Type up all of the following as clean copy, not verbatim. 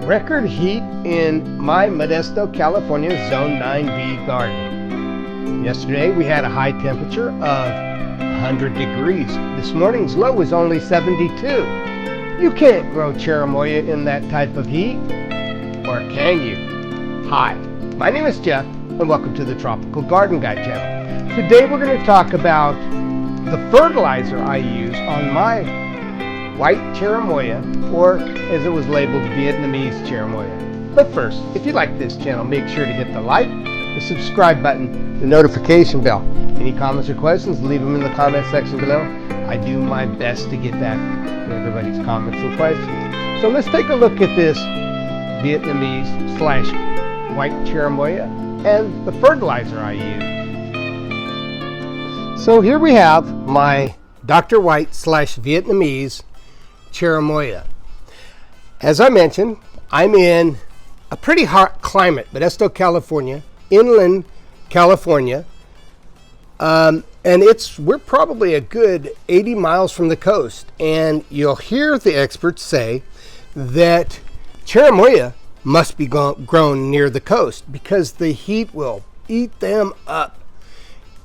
Record heat in my Modesto, California Zone 9B garden. Yesterday we had a high temperature of 100 degrees. This morning's low was only 72. You can't grow Cherimoya in that type of heat, or can you? Hi, my name is Jeff and welcome to the Tropical Garden Guide channel. Today we're going to talk about the fertilizer I use on my white Cherimoya, or as it was labeled, Vietnamese Cherimoya. But first, if you like this channel, make sure to hit the like, the subscribe button, the notification bell. Any comments or questions, leave them in the comment section below. I do my best to get back to everybody's comments and questions. So let's take a look at this Vietnamese / white Cherimoya and the fertilizer I use. So here we have my Dr. White / Vietnamese Cherimoya. As I mentioned, I'm in a pretty hot climate, Modesto, California, inland California, and we're probably a good 80 miles from the coast. And you'll hear the experts say that Cherimoya must be grown near the coast because the heat will eat them up.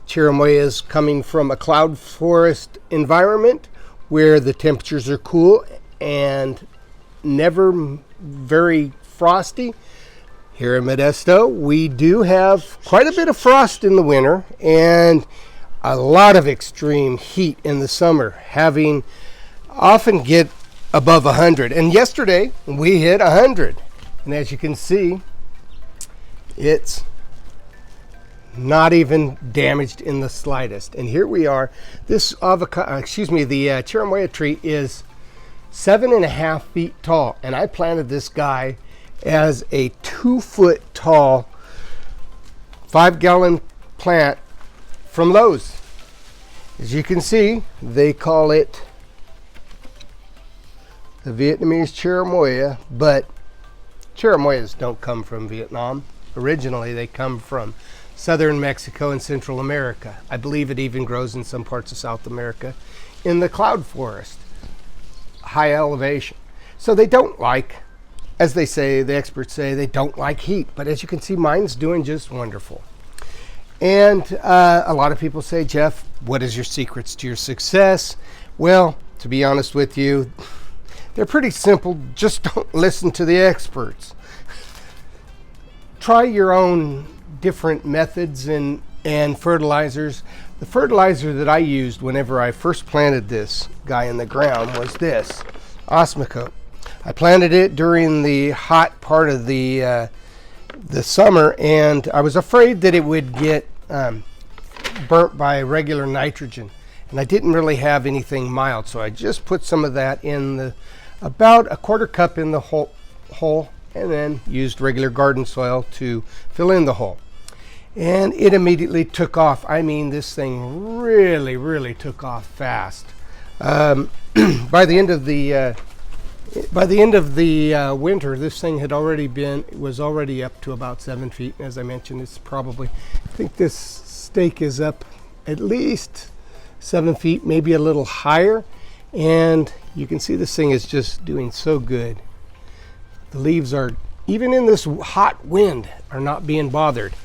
Cherimoya is coming from a cloud forest environment where the temperatures are cool and never very frosty. Here in Modesto, we do have quite a bit of frost in the winter and a lot of extreme heat in the summer, having often get above 100. And yesterday we hit 100. And as you can see, it's not even damaged in the slightest. And here we are. This the Cherimoya tree is 7.5 feet tall, and I planted this guy as a 2-foot tall 5-gallon plant from Lowe's. As you can see, they call it the Vietnamese Cherimoya, but Cherimoyas don't come from Vietnam. Originally, they come from southern Mexico and Central America. I believe it even grows in some parts of South America in the cloud forest, high elevation. So they don't like, as they say, the experts say, they don't like heat. But as you can see, mine's doing just wonderful. And a lot of people say, Jeff, what is your secrets to your success? Well, to be honest with you, they're pretty simple. Just don't listen to the experts. Try your own different methods and fertilizers. The fertilizer that I used whenever I first planted this guy in the ground was this Osmocote. I planted it during the hot part of the summer, and I was afraid that it would get burnt by regular nitrogen, and I didn't really have anything mild, so I just put some of that in about a 1/4 cup in the hole, and then used regular garden soil to fill in the hole. And it immediately took off. I mean, this thing really took off fast. By the end of the winter, this thing was already up to about 7 feet. As I mentioned, it's probably, I think this stake is up at least 7 feet, maybe a little higher. And you can see this thing is just doing so good. The leaves are, even in this hot wind, are not being bothered.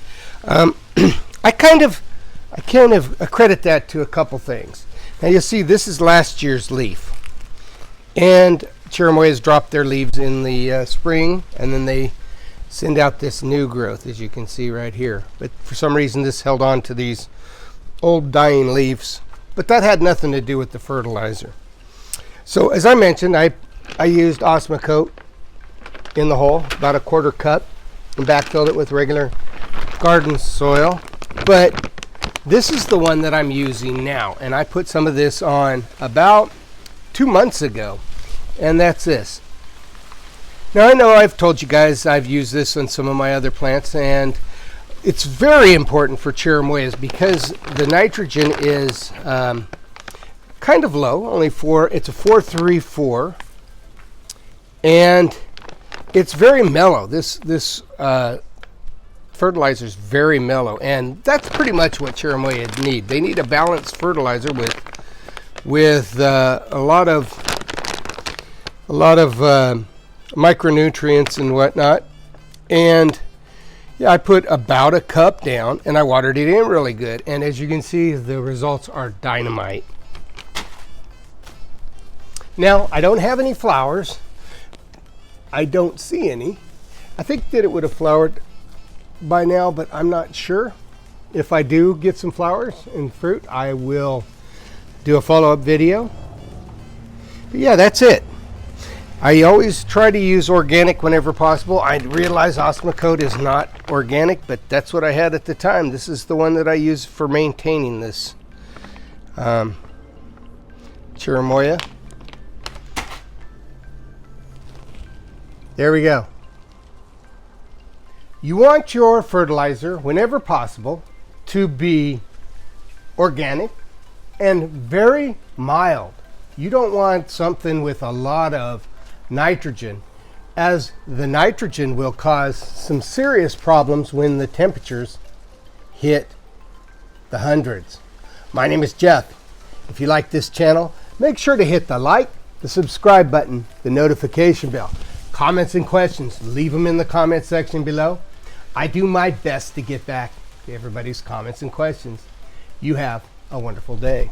I kind of accredit that to a couple things. Now you'll see this is last year's leaf, and Cherimoyas drop their leaves in the spring, and then they send out this new growth, as you can see right here. But for some reason this held on to these old dying leaves, but that had nothing to do with the fertilizer. So as I mentioned, I used Osmocote in the hole, about a 1/4 cup, and backfilled it with regular garden soil. But this is the one that I'm using now, and I put some of this on about 2 months ago, and that's this. Now I know I've told you guys I've used this on some of my other plants, and it's very important for Cherimoyas because the nitrogen is kind of low, it's a 4-3-4, and it's very mellow. This fertilizer is very mellow, and that's pretty much what Cherimoya need. They need a balanced fertilizer with a lot of micronutrients and whatnot. And yeah, I put about a cup down and I watered it in really good. And as you can see, the results are dynamite. Now, I don't have any flowers. I don't see any. I think that it would have flowered by now, but I'm not sure. If I do get some flowers and fruit, I will do a follow-up video. But yeah, that's it. I always try to use organic whenever possible. I realize Osmocote is not organic, but that's what I had at the time. This is the one that I use for maintaining this Cherimoya. There we go. You want your fertilizer, whenever possible, to be organic and very mild. You don't want something with a lot of nitrogen, as the nitrogen will cause some serious problems when the temperatures hit the hundreds. My name is Jeff. If you like this channel, make sure to hit the like, the subscribe button, the notification bell. Comments and questions, leave them in the comment section below. I do my best to get back to everybody's comments and questions. You have a wonderful day.